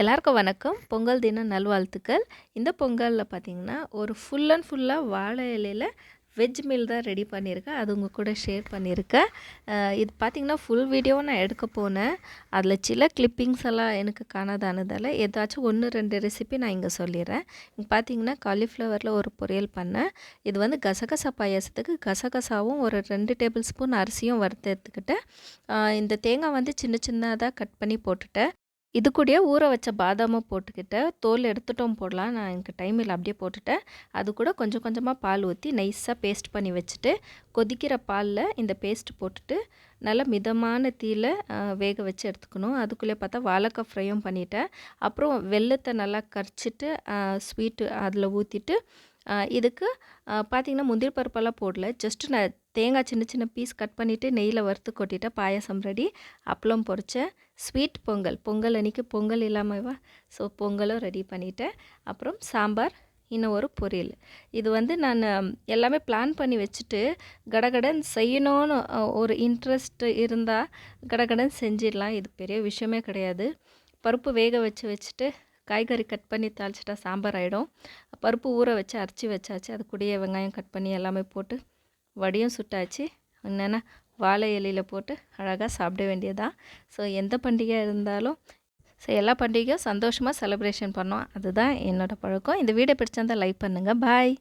எல்லாருக்கும் வணக்கம். பொங்கல் தின நல்வாழ்த்துக்கள். இந்த பொங்கல்ல பார்த்தீங்கன்னா, ஒரு ஃபுல் அண்ட் ஃபுல்லாக வாழை இலையில வெஜ் மீல் தான் ரெடி பண்ணியிருக்கேன். அது உங்க கூட ஷேர் பண்ணியிருக்கேன். இது பார்த்தீங்கன்னா, ஃபுல் வீடியோவும் நான் எடுக்க போனேன். அதில் சில கிளிப்பிங்ஸ் எல்லாம் எனக்கு காணாதானதால் ஏதாச்சும் 1, 2 ரெசிபி நான் இங்கே சொல்லிடுறேன். இங்கே பார்த்தீங்கன்னா, காலிஃப்ளவரில் ஒரு பொரியல் பண்ணேன். இது வந்து கசகசா பாயாசத்துக்கு கசகசாவும் ஒரு 2 டேபிள் ஸ்பூன் அரிசியும் வறுத்து எடுத்துக்கிட்டேன். இந்த தேங்காய் வந்து சின்ன சின்னதாக கட் பண்ணி போட்டுட்டேன். இது கூடயே ஊற வச்ச பாதாமும் போட்டுக்கிட்டேன். தோல் எடுத்துட்டும் போடலாம். நான் எனக்கு டைம் இல்லை, அப்படியே போட்டுட்டேன். அது கூட கொஞ்சம் கொஞ்சமாக பால் ஊற்றி நைஸாக பேஸ்ட் பண்ணி வச்சுட்டு, கொதிக்கிற பாலில் இந்த பேஸ்ட் போட்டுட்டு நல்லா மிதமான தீயில வேக வச்சு எடுத்துக்கணும். அதுக்குள்ளே பார்த்தா வாழைக்காய் ஃப்ரையும் பண்ணிட்டேன். அப்புறம் வெல்லத்தை நல்லா கரைச்சிட்டு ஸ்வீட்டு அதில் ஊற்றிட்டு இதுக்கு பார்த்திங்கன்னா முந்திரி பருப்பெல்லாம் போடல. ஜஸ்ட்டு நான் தேங்காய் சின்ன சின்ன பீஸ் கட் பண்ணிவிட்டு நெய்யில் வறுத்து கொட்டிட்டேன். பாயாசம் ரெடி. அப்பளம் பொரிச்சேன். ஸ்வீட் பொங்கல், பொங்கல் அன்றைக்கி பொங்கல் இல்லாமவா, ஸோ பொங்கலும் ரெடி பண்ணிவிட்டேன். அப்புறம் சாம்பார், இன்னும் ஒரு பொரியல். இது வந்து நான் எல்லாமே பிளான் பண்ணி வச்சுட்டு கடகடன்னு செய்யணும்னு ஒரு இன்ட்ரெஸ்ட் இருந்தால் கடகடன்னு செஞ்சிடலாம். இது பெரிய விஷயமே கிடையாது. பருப்பு வேக வச்சுட்டு காய்கறி கட் பண்ணி தாளிச்சிட்டா சாம்பார் ஆகிடும். பருப்பு ஊற வச்சு அரைச்சி வச்சாச்சு. அது கூடயே வெங்காயம் கட் பண்ணி எல்லாமே போட்டு வடையும் சுட்டாச்சு. என்னென்னா வாழை இலையில் போட்டு அழகாக சாப்பிட வேண்டியதான். ஸோ எந்த பண்டிகை இருந்தாலும் எல்லா பண்டிகையும் சந்தோஷமாக செலிப்ரேஷன் பண்ணோம். அதுதான் என்னோடய பழக்கம். இந்த வீடியோ பிடிச்சிருந்தால் லைக் பண்ணுங்கள். பாய்.